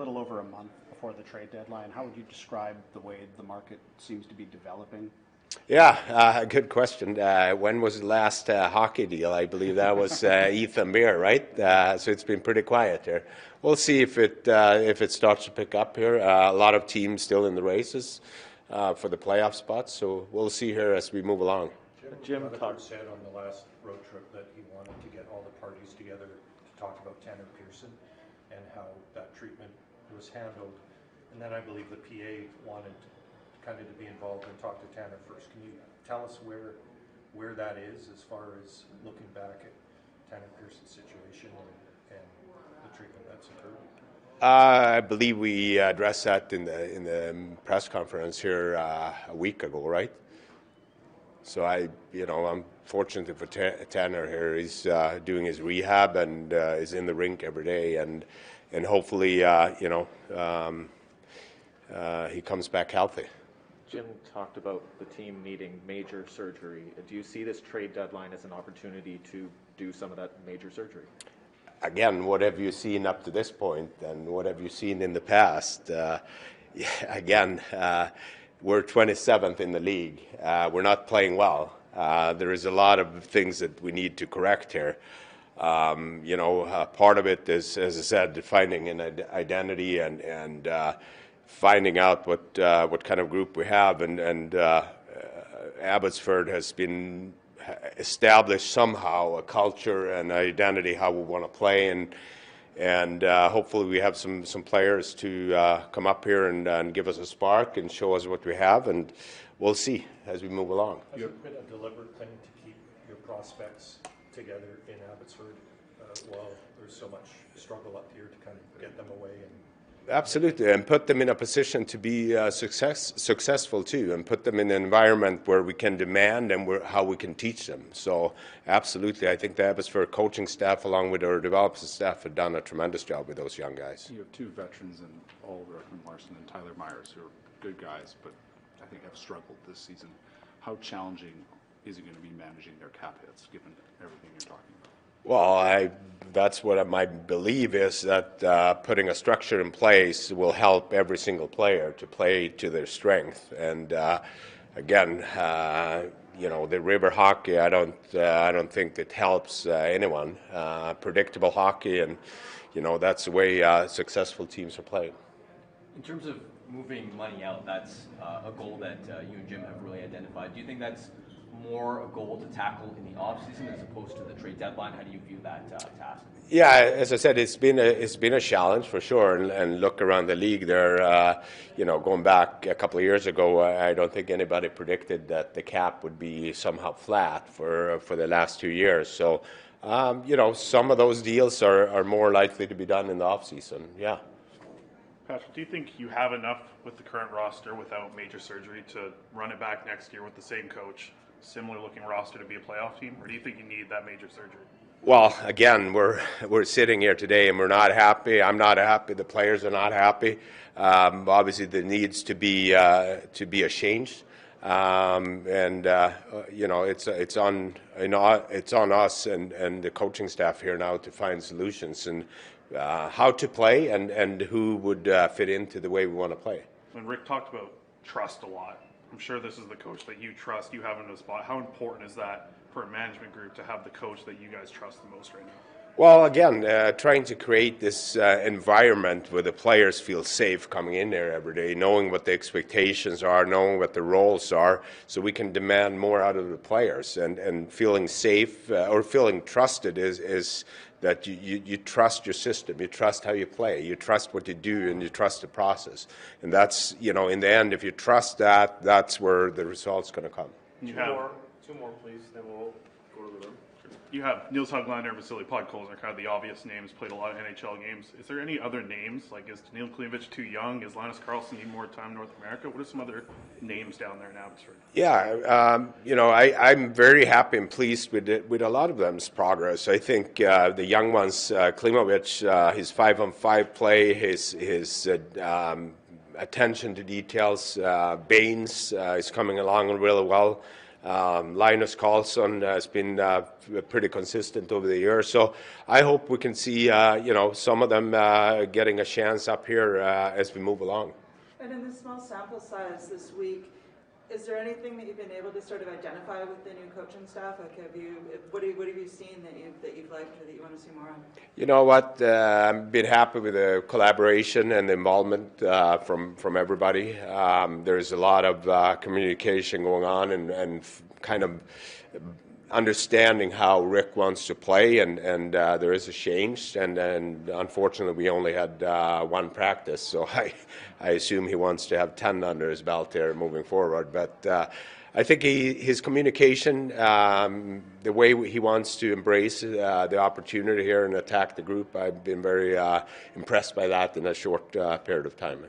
little over a month before the trade deadline. How would you describe the way the market seems to be developing? Yeah, good question. When was the last hockey deal? I believe that was Ethan Beer, right? So it's been pretty quiet there. We'll see if it starts to pick up here. A lot of teams still in the races for the playoff spots, so we'll see here as we move along. Jim said on the last road trip that he wanted to get all the parties together to talk about Tanner Pearson and how that treatment was handled. And then I believe the PA wanted kind of to be involved and talk to Tanner first. Can you tell us where that is as far as looking back at Tanner Pearson's situation and the treatment that's occurred? I believe we addressed that in the press conference here a week ago, right? So I'm fortunate for Tanner here. He's doing his rehab and is in the rink every day, and hopefully he comes back healthy. Jim talked about the team needing major surgery. Do you see this trade deadline as an opportunity to do some of that major surgery? Again, what have you seen up to this point, and what have you seen in the past? We're 27th in the league. We're not playing well. There is a lot of things that we need to correct here. Part of it is, as I said, finding an identity and finding out what kind of group we have, and Abbotsford has been established somehow a culture and identity how we want to play, and hopefully we have some players to come up here and give us a spark and show us what we have, and we'll see as we move along. Has it been a deliberate thing to keep your prospects together in Abbotsford while there's so much struggle up here to kind of get them away? Absolutely, and put them in a position to be successful too, and put them in an environment where we can demand and how we can teach them. So absolutely, I think the Abbotsford coaching staff along with our development staff have done a tremendous job with those young guys. You have two veterans in Rickman Larson and Tyler Myers, who are good guys, but I think have struggled this season. How challenging is it going to be managing their cap hits, given everything you're talking about? Well, that's what my belief is, that putting a structure in place will help every single player to play to their strength. And again, the river hockey, I don't think it helps anyone. Predictable hockey, and that's the way successful teams are playing. In terms of moving money out, that's a goal that you and Jim have really identified. Do you think that's more a goal to tackle in the offseason as opposed to the trade deadline? How do you view that task? Yeah, as I said, it's been a challenge for sure, and look around the league there. Going back a couple of years ago, I don't think anybody predicted that the cap would be somehow flat for the last 2 years. So, some of those deals are more likely to be done in the offseason. Yeah. Patrick, do you think you have enough with the current roster without major surgery to run it back next year with the same coach, similar looking roster to be a playoff team, or do you think you need that major surgery? Well, again, we're sitting here today and we're not happy. I'm not happy. The players are not happy. Obviously, there needs to be a change, it's on us and the coaching staff here now to find solutions and how to play and who would fit into the way we want to play. When Rick talked about trust a lot, I'm sure this is the coach that you trust, you have in a spot. How important is that for a management group to have the coach that you guys trust the most right now? Well, again, trying to create this environment where the players feel safe coming in there every day, knowing what the expectations are, knowing what the roles are, so we can demand more out of the players. And feeling safe or feeling trusted is that you trust your system, you trust how you play, you trust what you do, and you trust the process. And that's, in the end, if you trust that, that's where the result's going to come. Two more, please, then we'll go to the room. You have Niels Höglander, Vasily Podkolzin are kind of the obvious names, played a lot of NHL games. Is there any other names? Like, is Daniil Klimovich too young? Is Linus Karlsson need more time in North America? What are some other names down there in Abbotsford? Yeah, I'm very happy and pleased with a lot of them's progress. I think the young ones, Klimovich, his 5-on-5 play, his attention to details, Baines is coming along really well. Linus Karlsson has been pretty consistent over the years. So I hope we can see, some of them getting a chance up here as we move along. And in the small sample size this week, is there anything that you've been able to sort of identify with the new coaching staff? Like, what have you seen that you've liked or that you want to see more of? You know what? I've been happy with the collaboration and the involvement from everybody. There's a lot of communication going on and kind of understanding how Rick wants to play, and there is a change. And unfortunately, we only had one practice, so I assume he wants to have 10 under his belt there moving forward. But I think his communication, the way he wants to embrace the opportunity here and attack the group, I've been very impressed by that in a short period of time.